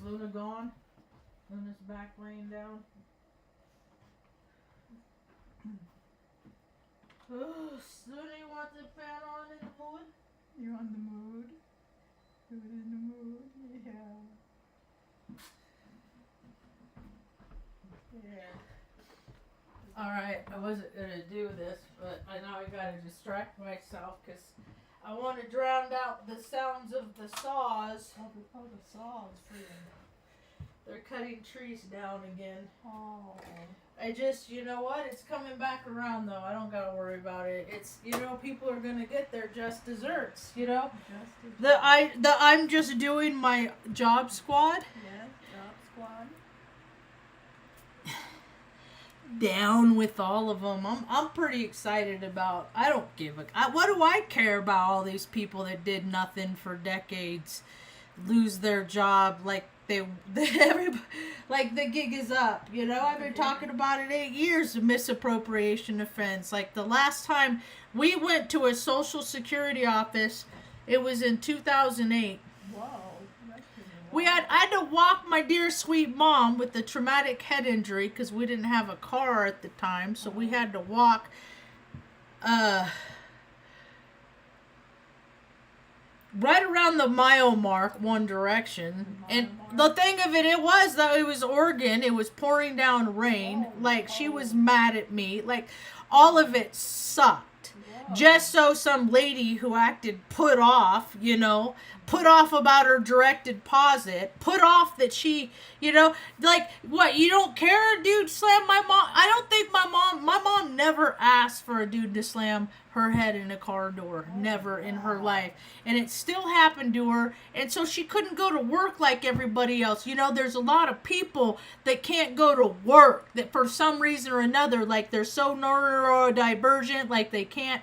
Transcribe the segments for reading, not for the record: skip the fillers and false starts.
Luna gone? Luna's back laying down. Oh, Luna, you want the fan on in the mood? You on the mood? Who's in the mood? Yeah. Yeah. Alright, I wasn't going to do this, but I know I got to distract myself because I want to drown out the sounds of the saws. Oh, the saws freaking. They're cutting trees down again. Oh. I just, you know what? It's coming back around though. I don't gotta worry about it. It's, you know, people are gonna get their just desserts. You know, I'm just doing my job squad. Yeah, job squad. Down with all of them. I'm pretty excited about. I don't give a. What do I care about all these people that did nothing for decades, lose their job like. Everybody, like the gig is up, you know. I've been talking about it 8 years of misappropriation offense. Like the last time we went to a social security office, it was in 2008. Whoa, I had to walk my dear sweet mom with a traumatic head injury because we didn't have a car at the time, so we had to walk. Right around the mile mark, one direction. The thing of it was that it was Oregon. It was pouring down rain. She was mad at me. Like, all of it sucked. Whoa. Just so some lady who acted put off, you know, put off about her direct deposit, put off that she, you know, like, what, you don't care a dude slam my mom? I don't think my mom never asked for a dude to slam her head in a car door. Never in her life. And it still happened to her. And so she couldn't go to work like everybody else. You know, there's a lot of people that can't go to work that for some reason or another, like they're so neurodivergent, like they can't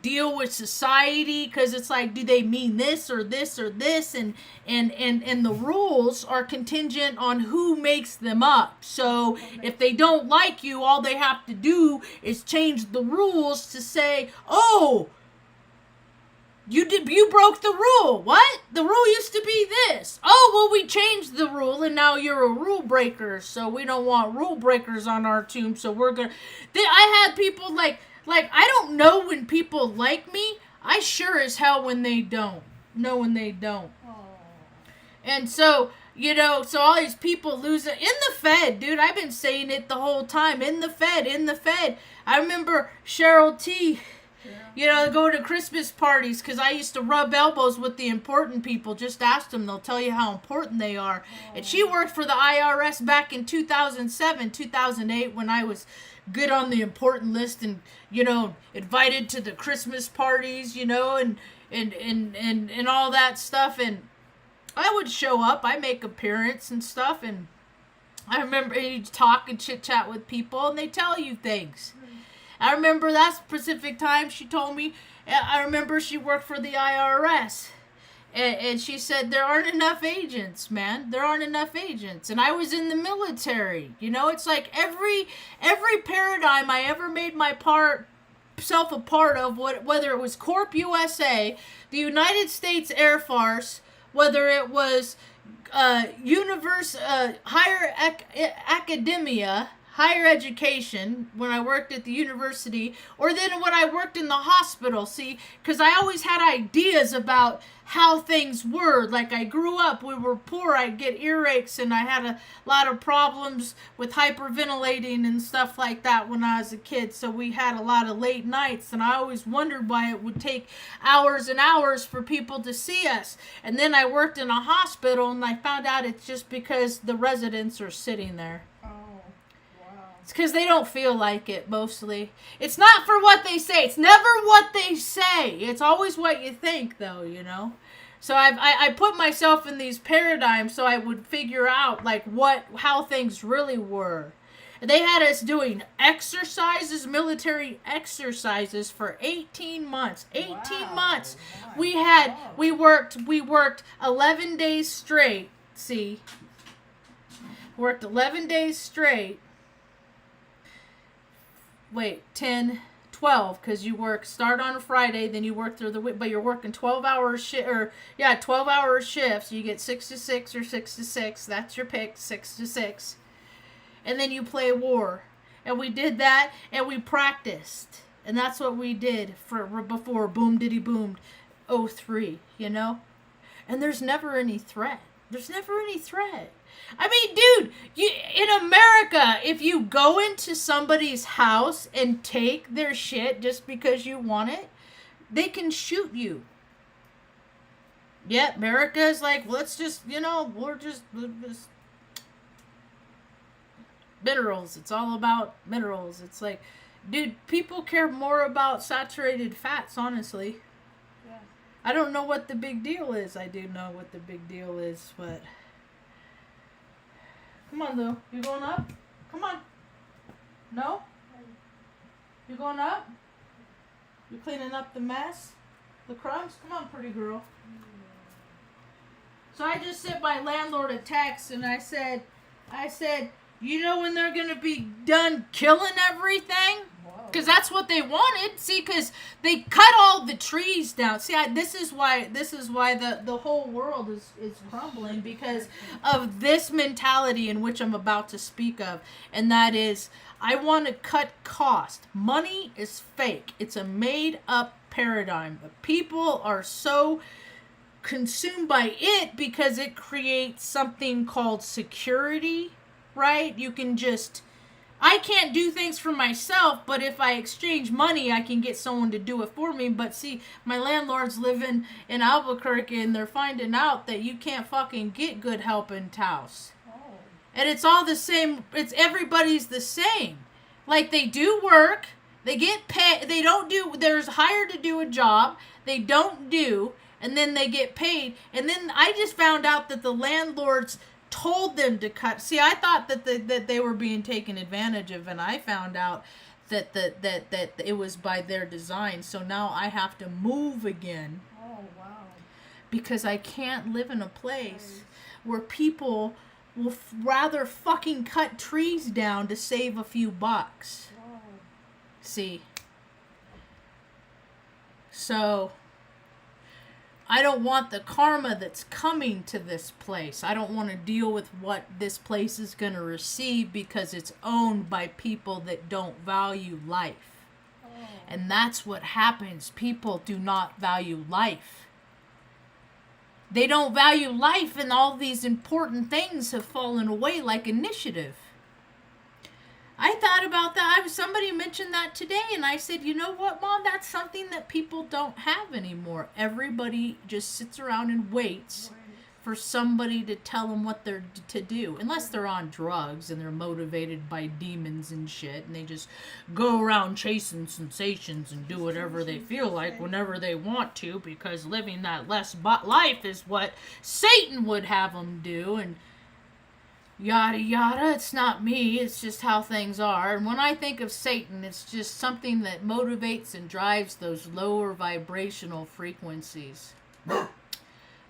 deal with society because it's like, do they mean this or this or this? And the rules are contingent on who makes them up. So if they don't like you, all they have to do is change the rules to say, oh, you broke the rule. What? The rule used to be this. Oh, well, we changed the rule and now you're a rule breaker. So we don't want rule breakers on our team. So we're going to, I had people like, I don't know when people like me. I sure as hell when they don't. Know when they don't. Oh. And so, you know, so all these people lose it. In the Fed, dude, I've been saying it the whole time. In the Fed. I remember Cheryl T., you know, going to Christmas parties because I used to rub elbows with the important people. Just ask them. They'll tell you how important they are. Oh. And she worked for the IRS back in 2007, 2008 when I was good on the important list and, you know, invited to the Christmas parties, you know, and all that stuff. And I would show up. I make appearance and stuff. And I remember you talk and chit chat with people and they tell you things. I remember that specific time she told me, I remember she worked for the IRS. And she said, there aren't enough agents, man. There aren't enough agents. And I was in the military. You know, it's like every paradigm I ever made myself a part of, whether it was Corp USA, the United States Air Force, whether it was higher academia, higher education, when I worked at the university, or then when I worked in the hospital, see, because I always had ideas about how things were. Like, I grew up, we were poor, I'd get earaches, and I had a lot of problems with hyperventilating and stuff like that when I was a kid, so we had a lot of late nights, and I always wondered why it would take hours and hours for people to see us. And then I worked in a hospital, and I found out it's just because the residents are sitting there. It's because they don't feel like it, mostly. It's not for what they say. It's never what they say. It's always what you think, though, you know? So I put myself in these paradigms so I would figure out, like, how things really were. And they had us doing exercises, military exercises for 18 months. 18 months. We worked 11 days straight, see? Worked 11 days straight. Wait, 10, 12 because you start on a Friday, then you work through the week, but you're working 12-hour 12-hour shifts. You get 6 to 6 or 6 to 6. That's your pick, 6 to 6. And then you play war. And we did that, and we practiced. And that's what we did before Boom Diddy Boomed 03, you know? And there's never any threat. There's never any threat. I mean, dude, in America, if you go into somebody's house and take their shit just because you want it, they can shoot you. Yeah, America is like, let's just, we're just minerals. It's all about minerals. It's like, dude, people care more about saturated fats, honestly. Yeah. I don't know what the big deal is. I do know what the big deal is, but... Come on, Lou. You going up? Come on. No? You going up? You cleaning up the mess? The crumbs? Come on, pretty girl. So I just sent my landlord a text and I said, you know when they're going to be done killing everything? Because that's what they wanted. See, because they cut all the trees down. See, this is why the whole world is crumbling, because of this mentality in which I'm about to speak of. And that is, I want to cut cost. Money is fake. It's a made up paradigm. The people are so consumed by it because it creates something called security, right? You can just... I can't do things for myself, but if I exchange money, I can get someone to do it for me. But see, my landlord's living in Albuquerque, and they're finding out that you can't fucking get good help in Taos. Oh. And it's all the same. Everybody's the same. Like, they do work, they get paid, there's hired to do a job, they don't do, and then they get paid. And then I just found out that the landlords told them to cut. See, I thought that they were being taken advantage of, and I found out that it was by their design. So now I have to move again. Oh, wow. Because I can't live in a place where people will rather fucking cut trees down to save a few bucks. Wow. See? So I don't want the karma that's coming to this place. I don't want to deal with what this place is going to receive because it's owned by people that don't value life. Oh. And that's what happens. People do not value life. They don't value life, and all these important things have fallen away, like initiative. I thought about that. Somebody mentioned that today, and I said, you know what, Mom? That's something that people don't have anymore. Everybody just sits around and waits for somebody to tell them what they're to do. Unless they're on drugs and they're motivated by demons and shit, and they just go around chasing sensations and do whatever they feel like whenever they want to, because living that less life is what Satan would have them do, and yada yada. It's not me, it's just how things are. And when I think of Satan, it's just something that motivates and drives those lower vibrational frequencies.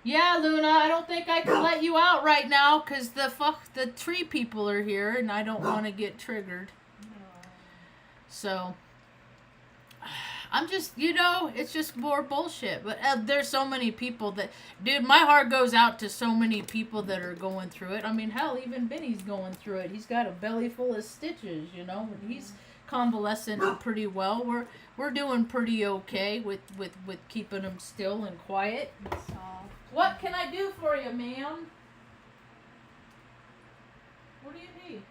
Yeah, Luna, I don't think I can let you out right now because the tree people are here and I don't want to get triggered. So I'm just, it's just more bullshit. But there's so many people that, dude, my heart goes out to so many people that are going through it. I mean, hell, even Benny's going through it. He's got a belly full of stitches, but he's convalescent pretty well. We're doing pretty okay with keeping him still and quiet. What can I do for you, ma'am? What do you need?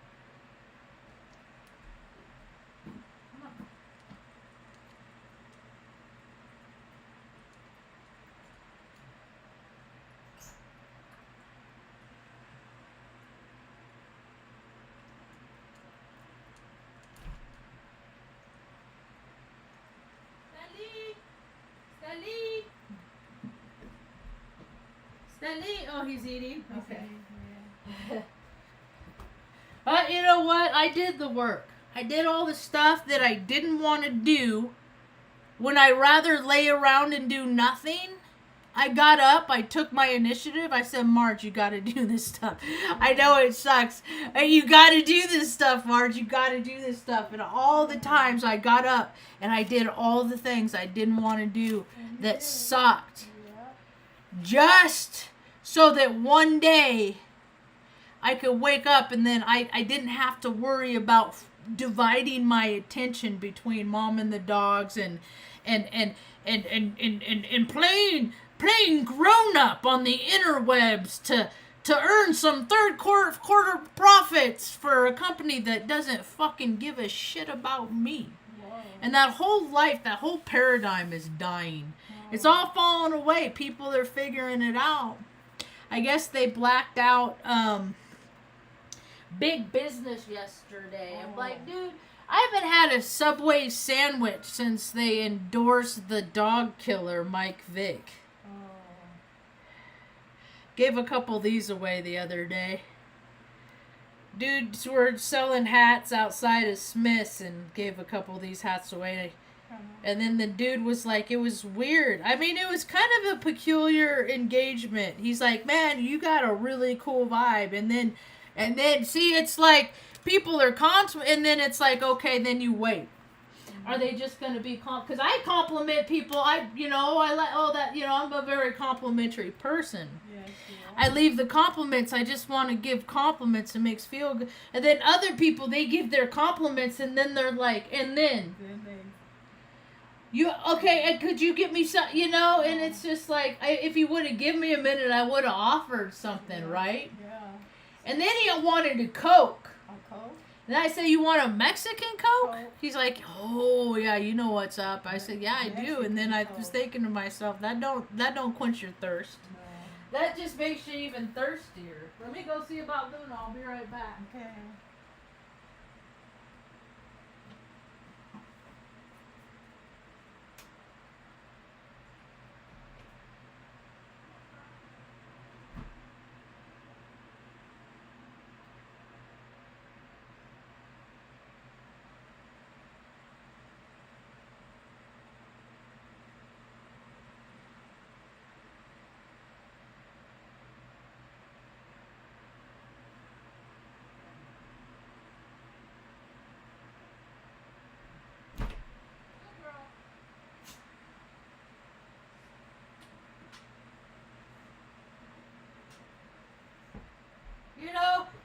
Stanley? Oh, he's eating? Okay. But you know what? I did the work. I did all the stuff that I didn't want to do when I rather lay around and do nothing. I got up, I took my initiative. I said, Marge, you got to do this stuff. I know it sucks. You got to do this stuff, Marge. You got to do this stuff. And all the times I got up and I did all the things I didn't want to do that sucked. Just so that one day I could wake up and then I didn't have to worry about dividing my attention between mom and the dogs and playing grown up on the interwebs to earn some third quarter profits for a company that doesn't fucking give a shit about me. Whoa. And that whole life, that whole paradigm is dying. Whoa. It's all falling away. People are figuring it out. I guess they blacked out big business yesterday. I'm like, dude, I haven't had a Subway sandwich since they endorsed the dog killer Mike Vick. Gave a couple of these away the other day. Dudes were selling hats outside of Smith's and gave a couple of these hats away. And then the dude was like, it was weird. I mean, it was kind of a peculiar engagement. He's like, man, you got a really cool vibe. And then see, it's like people are and then it's like, okay, then you wait. Are they just going to be because I compliment people. I'm a very complimentary person. Yes, I leave the compliments. I just want to give compliments. It makes feel good. And then other people, they give their compliments and then they're like, and then and could you get me some, and it's just like, if you would have given me a minute, I would have offered something, right? Yeah. And then he wanted a Coke. A Coke? And I said, you want a Mexican Coke? He's like, oh, yeah, you know what's up. I said, yeah, I do. And then I was thinking to myself, that don't quench your thirst. No. That just makes you even thirstier. Let me go see about Luna. I'll be right back. Okay.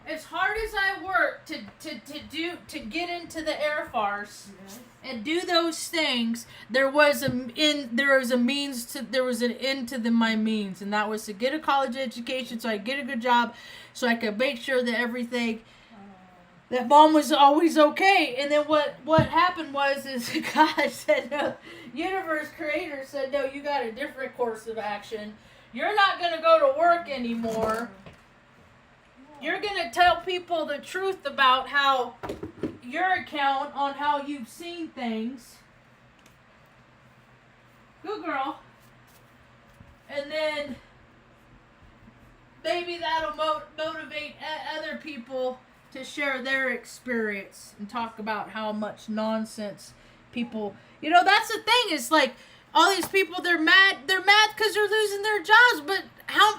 As hard as I work to get into the Air Force and do those things, there was an end to my means, and that was to get a college education so I get a good job, so I could make sure that everything that mom was always okay. And then what happened is God said no. Universe creator said no. You got a different course of action. You're not gonna go to work anymore. You're going to tell people the truth about how your account on how you've seen things. Good girl. And then maybe that'll motivate other people to share their experience and talk about how much nonsense people... that's the thing. It's like all these people, they're mad because they're losing their jobs, but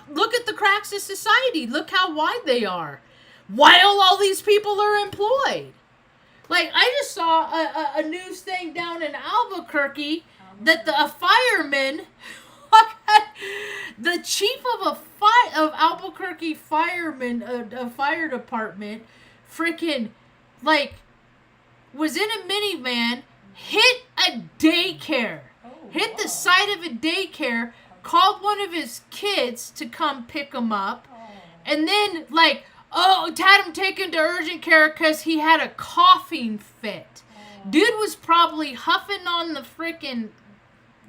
look at the cracks of society. Look how wide they are. While all these people are employed. Like, I just saw a news thing down in Albuquerque that a fireman, the chief of Albuquerque fireman, a fire department, freaking, was in a minivan, hit a daycare. Hit the side of a daycare, called one of his kids to come pick him up, and then, had him taken to urgent care because he had a coughing fit. Dude was probably huffing on the frickin'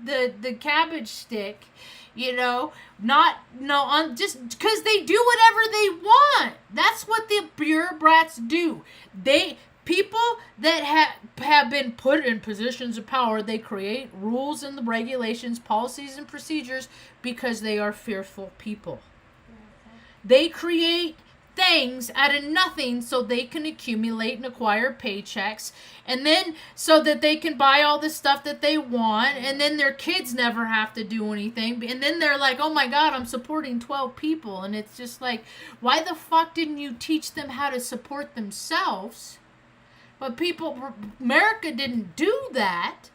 the cabbage stick, just because they do whatever they want. That's what the bureaucrats do. People that have been put in positions of power, they create rules and the regulations, policies and procedures because they are fearful people. They create things out of nothing so they can accumulate and acquire paychecks, and then so that they can buy all the stuff that they want, and then their kids never have to do anything, and then they're like, oh my god, I'm supporting 12 people. And it's just like, why the fuck didn't you teach them how to support themselves? But America didn't do that.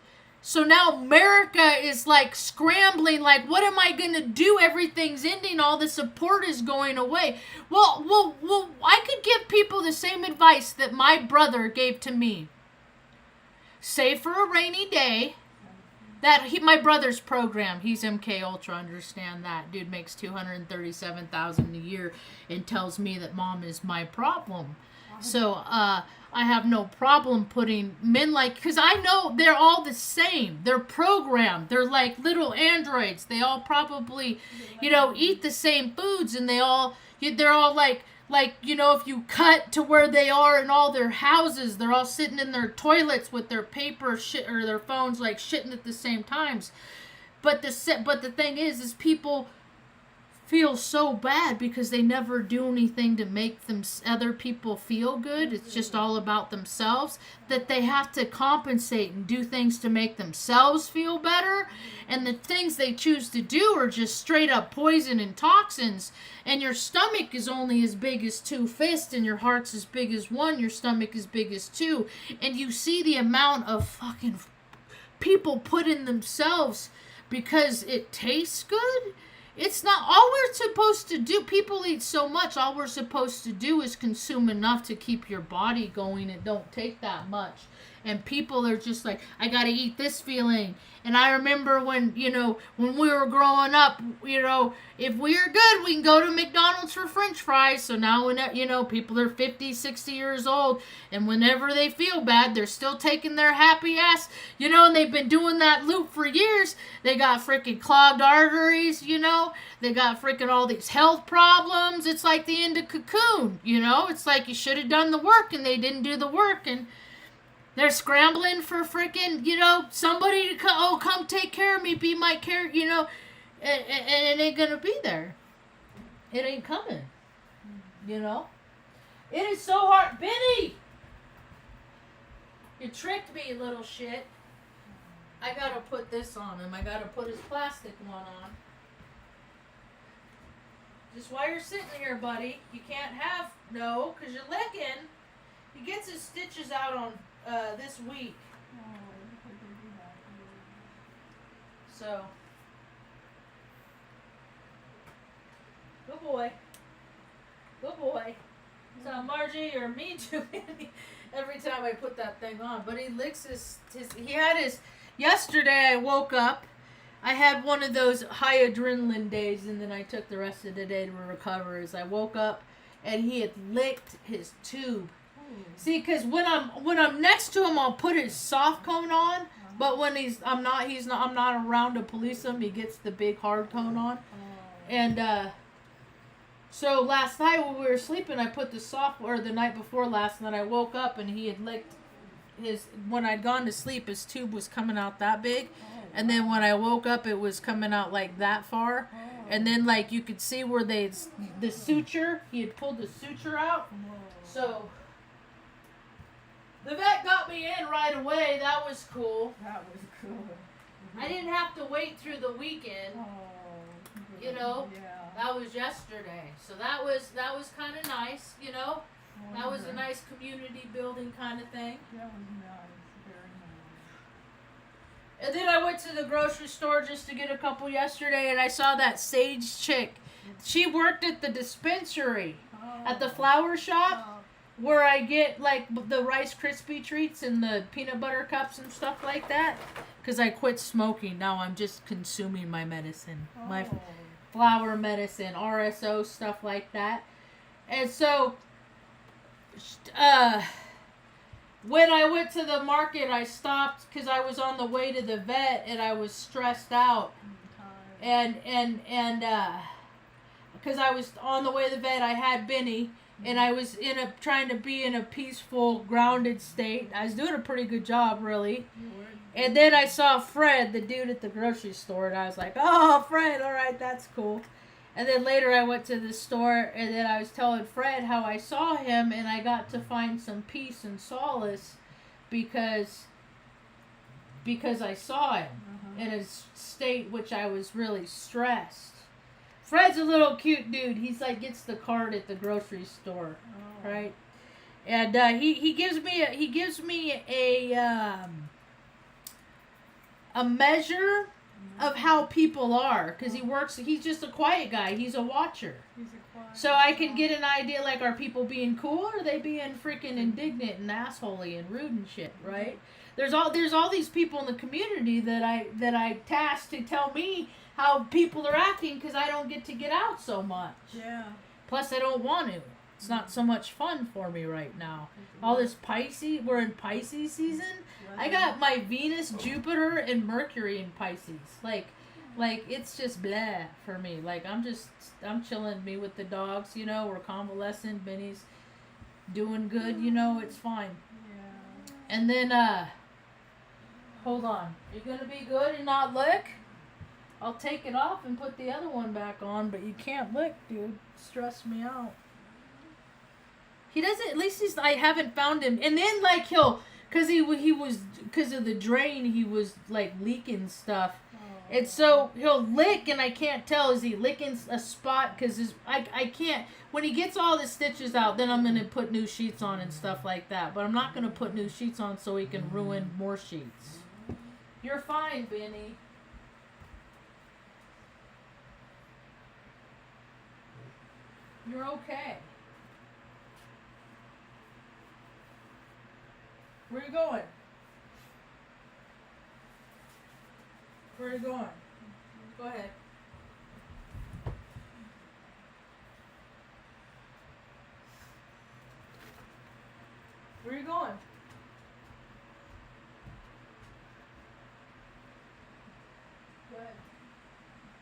So now America is like scrambling, like, what am I going to do? Everything's ending. All the support is going away. Well, I could give people the same advice that my brother gave to me. Save for a rainy day. My brother's program, he's MK Ultra, understand that. Dude makes $237,000 a year and tells me that mom is my problem. So, I have no problem putting men like, because I know they're all the same. They're programmed. They're like little androids. They all probably, eat the same foods, and they're all like, if you cut to where they are in all their houses, they're all sitting in their toilets with their paper shit or their phones like shitting at the same times. But the thing is people feel so bad because they never do anything to make other people feel good. It's just all about themselves, that they have to compensate and do things to make themselves feel better. And the things they choose to do are just straight up poison and toxins. And your stomach is only as big as 2 fists, and your heart's as big as 1, your stomach as big as 2. And you see the amount of fucking people put in themselves because it tastes good. It's not all we're supposed to do. People eat so much. All we're supposed to do is consume enough to keep your body going. It don't take that much. And people are just like, I got to eat this feeling. And I remember when we were growing up, if we are good, we can go to McDonald's for French fries. So now when, people are 50, 60 years old, and whenever they feel bad, they're still taking their happy ass, and they've been doing that loop for years. They got freaking clogged arteries, they got freaking all these health problems. It's like the end of Cocoon, it's like you should have done the work and they didn't do the work, and they're scrambling for freaking, somebody to come take care of me, be my care, and it ain't gonna be there. It ain't coming, It is so hard. Benny! You tricked me, little shit. I gotta put this on him. I gotta put his plastic one on. Just while you're sitting here, buddy, you can't have, no, because you're licking. He gets his stitches out on this week. So, good boy. Good boy. So, Margie, or me too many every time I put that thing on. But he licks yesterday I woke up. I had one of those high adrenaline days, and then I took the rest of the day to recover. As I woke up, and he had licked his tube. See, because when I'm next to him, I'll put his soft cone on. But when I'm not around to police him. He gets the big hard cone on. And so last night when we were sleeping, I put the night before last night, I woke up and he had licked when I'd gone to sleep, his tube was coming out that big. And then when I woke up, it was coming out like that far. And then like you could see where the suture, he had pulled the suture out. So the vet got me in right away. That was cool. That was cool. I didn't have to wait through the weekend. Yeah. That was yesterday. So that was kind of nice, That was a nice community building kind of thing. That was nice. Very nice. And then I went to the grocery store just to get a couple yesterday, and I saw that Sage chick. She worked at the dispensary at the flower shop. Where I get like the Rice Krispie treats and the peanut butter cups and stuff like that. Because I quit smoking. Now I'm just consuming my medicine. My flower medicine, RSO, stuff like that. And so, when I went to the market, I stopped because I was on the way to the vet and I was stressed out. And because I was on the way to the vet, I had Benny. And I was trying to be in a peaceful, grounded state. I was doing a pretty good job, really. And then I saw Fred, the dude at the grocery store, and I was like, oh, Fred, all right, that's cool. And then later I went to the store and then I was telling Fred how I saw him and I got to find some peace and solace because I saw him in a state which I was really stressed. Fred's a little cute dude. He's like gets the card at the grocery store, right? And he gives me a measure of how people are because he's just a quiet guy. He's a watcher. So I can get an idea, like, are people being cool or are they being freaking indignant and assholey and rude and shit, right? There's all these people in the community that I tasked to tell me how people are acting because I don't get to get out so much. Yeah. Plus, I don't want to. It's not so much fun for me right now. All this Pisces, we're in Pisces season. I got my Venus, Jupiter, and Mercury in Pisces. Like it's just blah for me. Like I'm chilling me with the dogs, you know, we're convalescent, Benny's doing good, you know, it's fine. Yeah. And then hold on. You gonna be good and not lick? I'll take it off and put the other one back on, but you can't lick, dude. Stress me out. He doesn't, at least I haven't found him. And then like because he was, because of the drain, he was like leaking stuff. And so he'll lick, and I can't tell, is he licking a spot? Because I can't, when he gets all the stitches out, then I'm going to put new sheets on and stuff like that. But I'm not going to put new sheets on so he can ruin more sheets. You're fine, Benny. You're okay. Where are you going? Where are you going? Go ahead. Where are you going? Go ahead.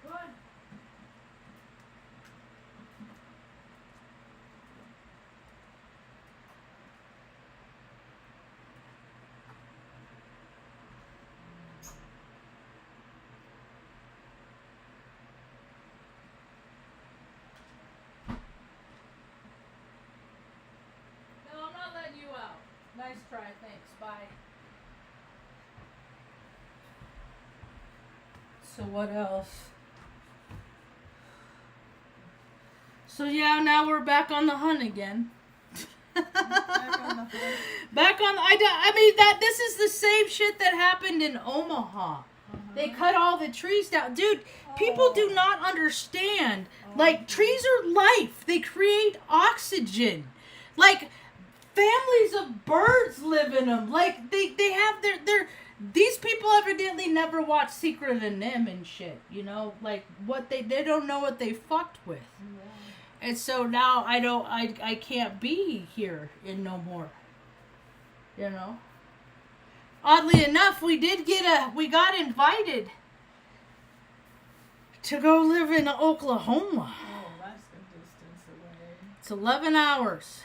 Go ahead. You out. Nice try, thanks. Bye. So what else? So yeah, now we're back on the hunt again. I mean that this is the same shit that happened in Omaha. They cut all the trees down. Dude, people do not understand. Like trees are life. They create oxygen. Like families of birds live in them. Like they have their these people evidently never watched Secret of NIMH and shit, you know, like what they don't know what they fucked with. Yeah. And so now I can't be here in no more. You know. Oddly enough, we got invited to go live in Oklahoma. Oh, that's a distance away. It's 11 hours.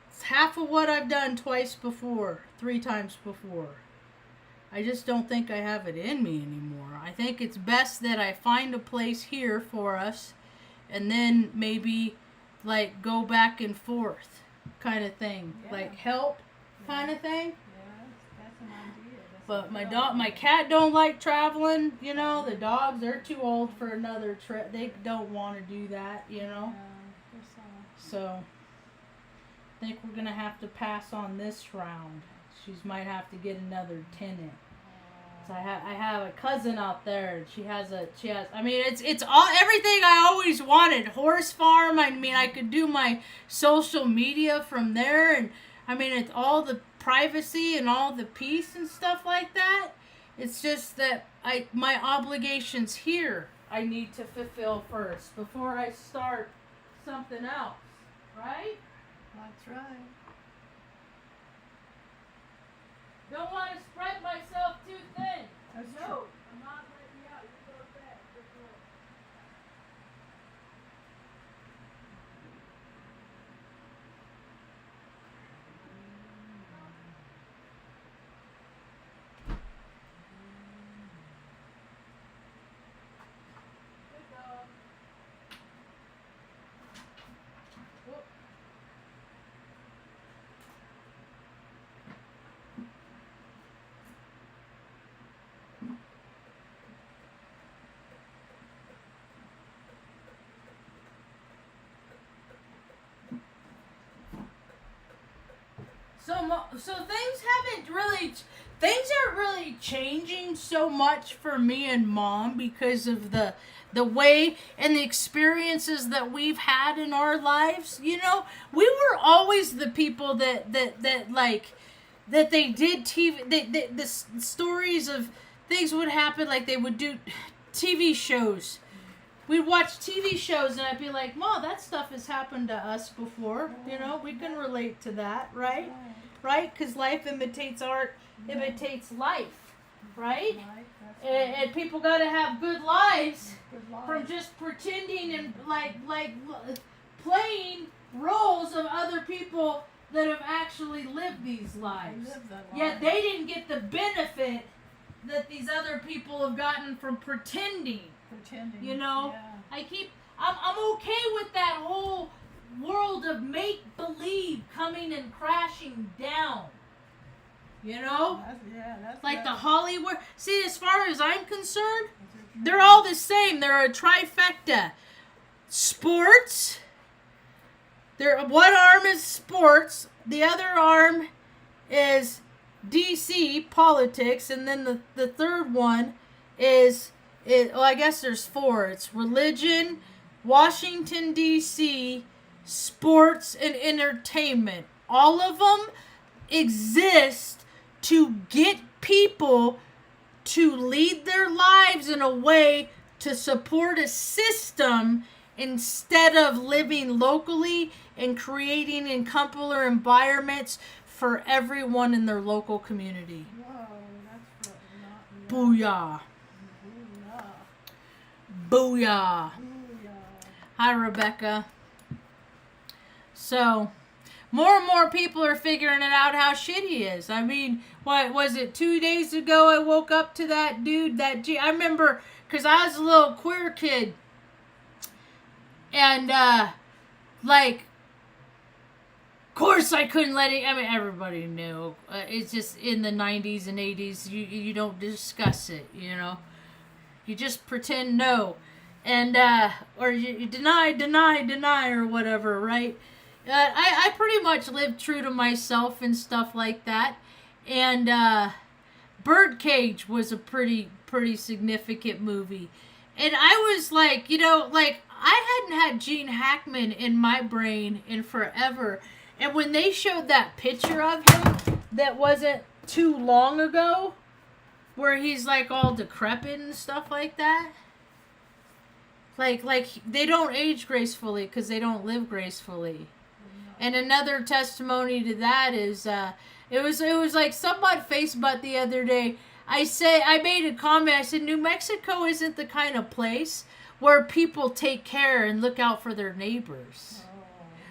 It's half of what I've done three times before. I just don't think I have it in me anymore. I think it's best that I find a place here for us and then maybe like go back and forth kind of thing. Yeah. Like help kind of thing. That's an idea. But my cat don't like traveling, you know. The dogs, they're too old for another trip. They don't want to do that, you know. So I think we're gonna have to pass on this round. She might have to get another tenant. So I have a cousin out there. She has. I mean, it's all everything I always wanted. Horse farm. I mean, I could do my social media from there, and I mean, it's all the privacy and all the peace and stuff like that. It's just that my obligations here I need to fulfill first before I start something else. Right? That's right. Don't want to spread myself too thin. That's no, true. I'm not letting you out. You go to bed. Good boy. Good dog. so things aren't really changing so much for me and Mom because of the way and the experiences that we've had in our lives. You know, we were always the people that they did TV. The stories of things would happen, like they would do TV shows. We'd watch TV shows and I'd be like, Mom, that stuff has happened to us before. You know, we can relate to that, right? Right? Because life imitates art, imitates life, right? And people got to have good lives from just pretending and like playing roles of other people that have actually lived these lives. Yet they didn't get the benefit that these other people have gotten from pretending. You know, yeah. I'm okay with that whole world of make believe coming and crashing down. You know, that's like the Hollywood. See, as far as I'm concerned, they're all the same. They're a trifecta. Sports. One arm is sports. The other arm is DC politics, and then the third one is. Well, I guess there's four. It's religion, Washington, D.C., sports, and entertainment. All of them exist to get people to lead their lives in a way to support a system instead of living locally and creating incumbler environments for everyone in their local community. Whoa, that's not Booyah. Booyah. Hi, Rebecca. So, more and more people are figuring it out how shitty he is. I mean, what was it, 2 days ago I woke up to that dude, I remember, because I was a little queer kid. And, of course I couldn't let it, I mean, everybody knew. It's just in the 90s and 80s, you don't discuss it, you know. You just pretend no. And, or you deny, or whatever, right? I pretty much lived true to myself and stuff like that. And, Birdcage was a pretty significant movie. And I was like, you know, like, I hadn't had Gene Hackman in my brain in forever. And when they showed that picture of him that wasn't too long ago, where he's like all decrepit and stuff like that. Like they don't age gracefully because they don't live gracefully. And another testimony to that is it was like somebody Facebook the other day. I made a comment. I said New Mexico isn't the kind of place where people take care and look out for their neighbors.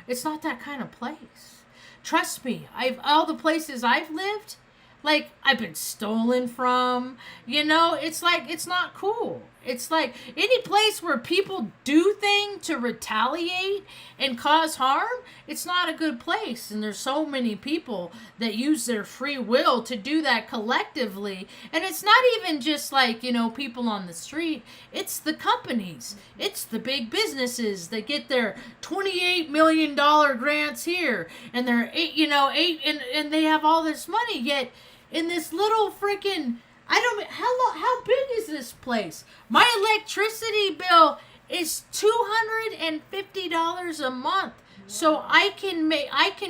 It's not that kind of place. Trust me. All the places I've lived, like, I've been stolen from, you know, it's like, it's not cool. It's like any place where people do things to retaliate and cause harm, it's not a good place. And there's so many people that use their free will to do that collectively. And it's not even just like, you know, people on the street. It's the companies. It's the big businesses that get their $28 million grants here. And they're and they have all this money, yet in this little freaking, how big is this place? My electricity bill is $250 a month. So I can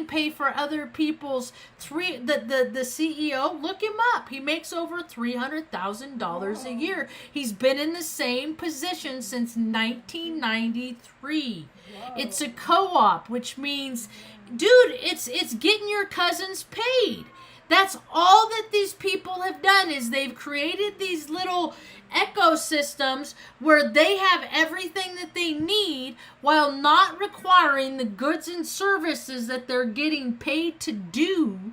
pay for other people's the CEO, look him up. He makes over $300,000 a year. He's been in the same position since 1993. Whoa. It's a co-op, which means, dude, it's getting your cousins paid. That's all that these people have done, is they've created these little ecosystems where they have everything that they need while not requiring the goods and services that they're getting paid to do.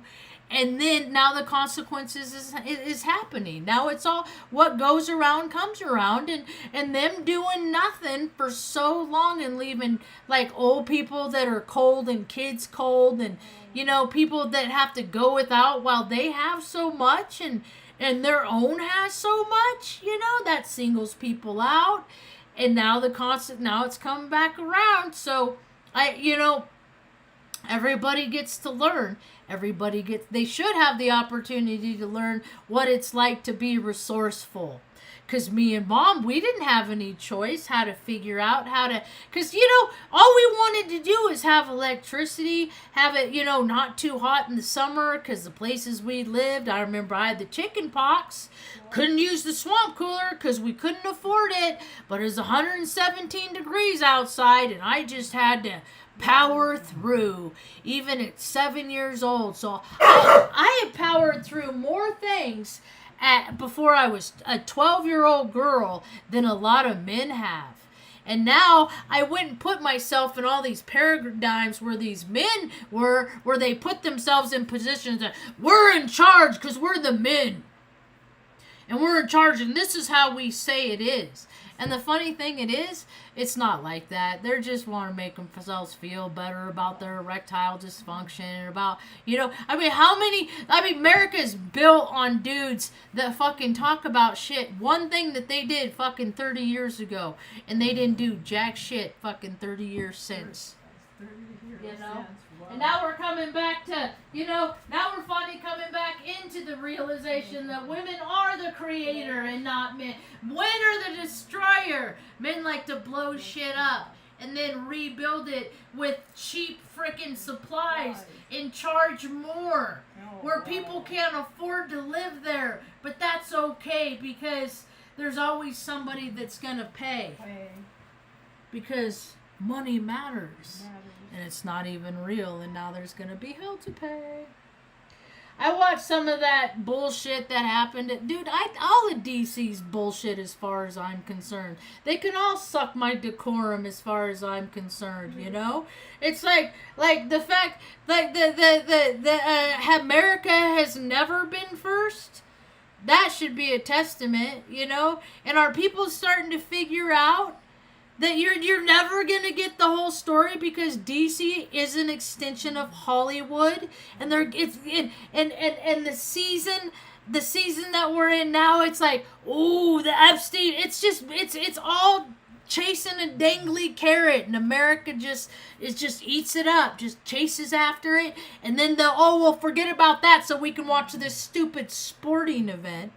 And then now the consequences is happening. Now it's all what goes around comes around, and them doing nothing for so long and leaving like old people that are cold and kids cold, and you know, people that have to go without while they have so much and their own has so much, you know, that singles people out. And now now it's coming back around. So Everybody gets to learn. They should have the opportunity to learn what it's like to be resourceful. Because me and Mom, we didn't have any choice how to figure out how to. Because, all we wanted to do is have electricity, have it, not too hot in the summer. Because the places we lived, I remember I had the chicken pox. Couldn't use the swamp cooler because we couldn't afford it. But it was 117 degrees outside, and I just had to power through, even at 7 years old. So I had powered through more things before I was a 12-year-old girl than a lot of men have. And now I wouldn't put myself in all these paradigms where these men were, where they put themselves in positions that we're in charge because we're the men. And we're in charge, and this is how we say it is. And the funny thing it's not like that. They just want to make themselves feel better about their erectile dysfunction and about, America's built on dudes that fucking talk about shit. One thing that they did fucking 30 years ago, and they didn't do jack shit fucking 30 years since. 30 years Wow. And now we're coming back to, now we're finally coming back into the realization that women are the creator and not men. Women are the destroyer. Men like to blow shit up and then rebuild it with cheap freaking supplies and charge more. Where people can't afford to live there. But that's okay because there's always somebody that's going to pay. Because money matters. And it's not even real, and now there's going to be hell to pay. I watched some of that bullshit that happened. Dude, all of DC's bullshit as far as I'm concerned. They can all suck my decorum as far as I'm concerned, It's like the fact, America has never been first. That should be a testament, And are people starting to figure out that you're never gonna get the whole story because DC is an extension of Hollywood, and and the season that we're in now, it's like, ooh, the Epstein. It's all chasing a dangly carrot, and America just eats it up, just chases after it, and then we'll forget about that so we can watch this stupid sporting event.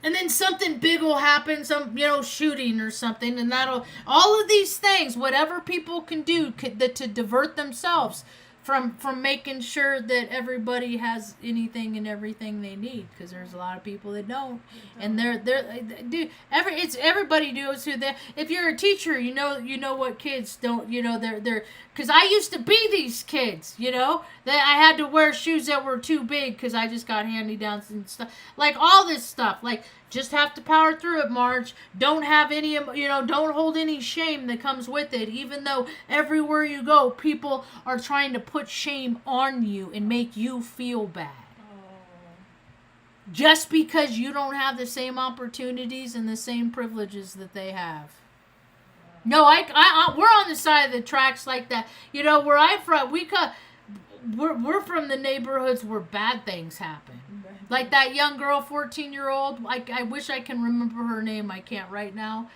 And then something big will happen, some, shooting or something, and all of these things, whatever people can do to divert themselves from making sure that everybody has anything and everything they need, because there's a lot of people that don't, and everybody knows who they. If you're a teacher, you know what kids don't, they're because I used to be these kids, that I had to wear shoes that were too big because I just got hand-me-downs and stuff, like all this stuff, like just have to power through it, Marge. Don't have any, don't hold any shame that comes with it, even though everywhere you go, people are trying to put shame on you and make you feel bad. Just because you don't have the same opportunities and the same privileges that they have. No, we're on the side of the tracks like that. Where I'm from, we're from the neighborhoods where bad things happen. Like that young girl, 14-year-old. I wish I can remember her name. I can't right now.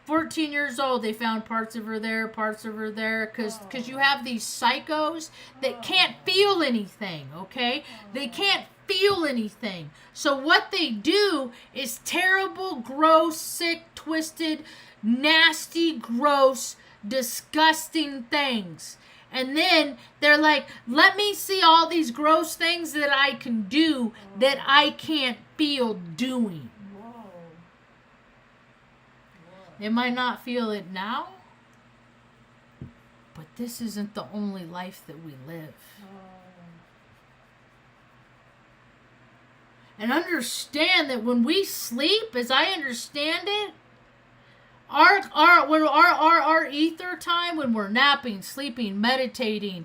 14 years old, they found parts of her there, because you have these psychos that can't feel anything, okay? They can't feel anything. So what they do is terrible, gross, sick, twisted, nasty, gross, disgusting things. And then they're like, let me see all these gross things that I can do that I can't feel doing. They might not feel it now, but this isn't the only life that we live. And understand that when we sleep, as I understand it, our ether time, when we're napping, sleeping, meditating,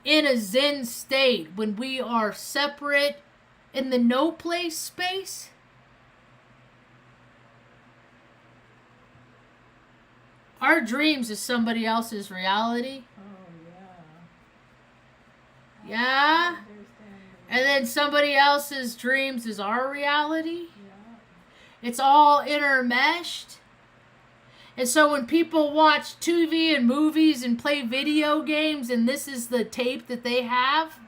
in a Zen state, when we are separate in the no place space, our dreams is somebody else's reality. Yeah? And then somebody else's dreams is our reality. It's all intermeshed. And so when people watch TV and movies and play video games and this is the tape that they have,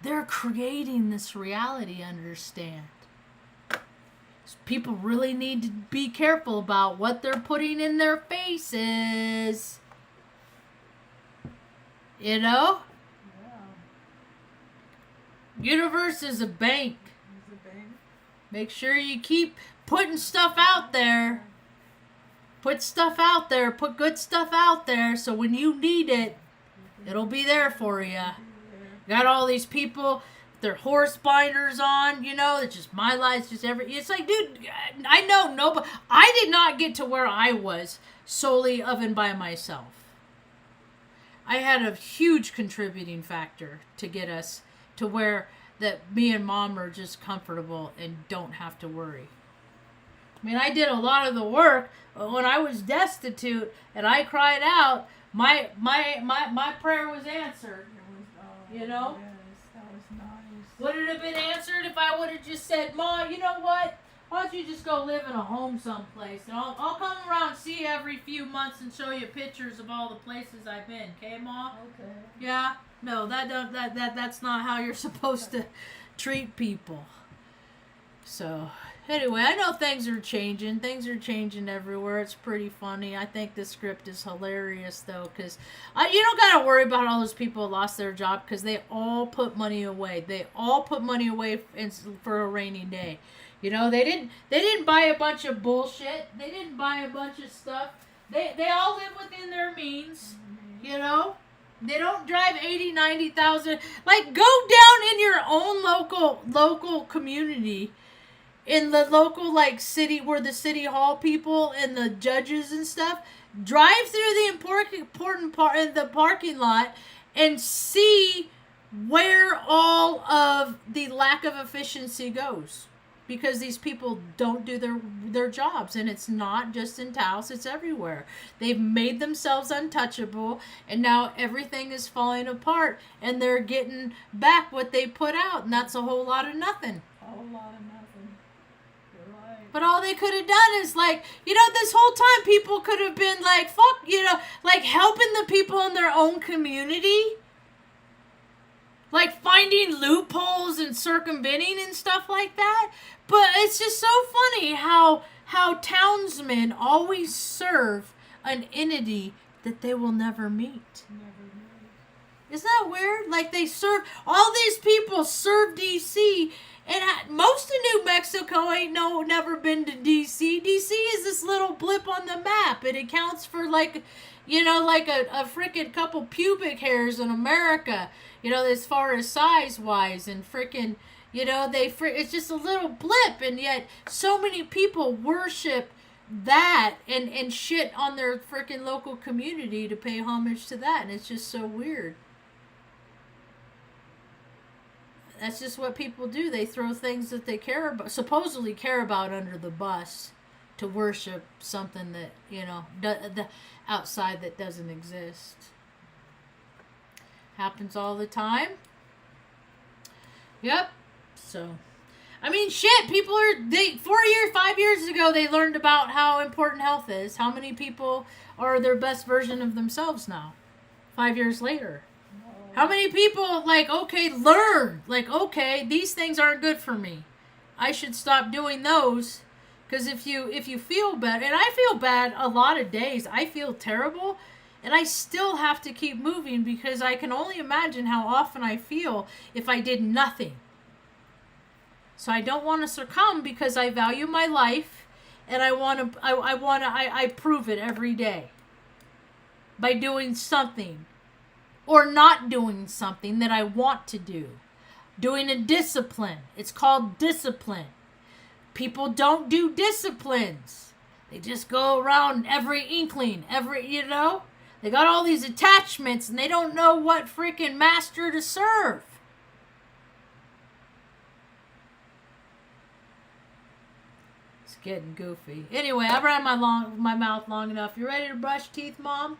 they're creating this reality, understand? So people really need to be careful about what they're putting in their faces. You know? Yeah. Universe is a bank. It's a bank. Make sure you keep putting stuff out there. Put stuff out there. Put good stuff out there so when you need it, it'll be there for you. Got all these people with their horse binders on, you know, it's just my life's just it's like, dude, I know nobody. I did not get to where I was solely of and by myself. I had a huge contributing factor to get us to where that me and mom are just comfortable and don't have to worry. I mean, I did a lot of the work, but when I was destitute and I cried out, my prayer was answered. You know? Yes, that was nice. Would it have been answered if I would have just said, Ma, you know what? Why don't you just go live in a home someplace? And I'll come around and see you every few months and show you pictures of all the places I've been. Okay, Ma? Okay. Yeah? No, that's not how you're supposed to treat people. So, anyway, I know things are changing. Things are changing everywhere. It's pretty funny. I think the script is hilarious, though, because you don't got to worry about all those people who lost their job because they all put money away. They all put money away for a rainy day. You know, they didn't buy a bunch of bullshit. They didn't buy a bunch of stuff. They all live within their means, you know. They don't drive 80, 90,000. Like, go down in your own local community, in the local, like, city, where the city hall people and the judges and stuff drive through the important part in the parking lot and see where all of the lack of efficiency goes. Because these people don't do their jobs. And it's not just in Taos, it's everywhere. They've made themselves untouchable, and now everything is falling apart, and they're getting back what they put out, and that's a whole lot of nothing. A whole lot of nothing. You're right. But all they could have done is, like, you know, this whole time people could have been like, fuck, you know, like helping the people in their own community. Like finding loopholes and circumventing and stuff like that. But it's just so funny how townsmen always serve an entity that they will never meet. Never knew. Isn't that weird? Like they serve, all these people serve D.C. and most of New Mexico ain't never been to D.C. D.C. is this little blip on the map. It accounts for like, you know, like a freaking couple pubic hairs in America. You know, as far as size-wise and freaking, you know, it's just a little blip, and yet so many people worship that and shit on their freaking local community to pay homage to that, and it's just so weird. That's just what people do. They throw things that they supposedly care about under the bus to worship something that, you know, the outside that doesn't exist. Happens all the time. Yep. So, I mean, shit, people 5 years ago, they learned about how important health is. How many people are their best version of themselves now? 5 years later. How many people, like, learn, like, these things aren't good for me. I should stop doing those. Because if you feel bad, and I feel bad a lot of days, I feel terrible, and I still have to keep moving because I can only imagine how often I feel if I did nothing. So I don't want to succumb because I value my life, and I prove it every day by doing something or not doing something that I want to do. Doing a discipline. It's called discipline. People don't do disciplines. They just go around every inkling, you know? They got all these attachments and they don't know what freaking master to serve. It's getting goofy. Anyway, I've ran my mouth long enough. You ready to brush teeth, Mom?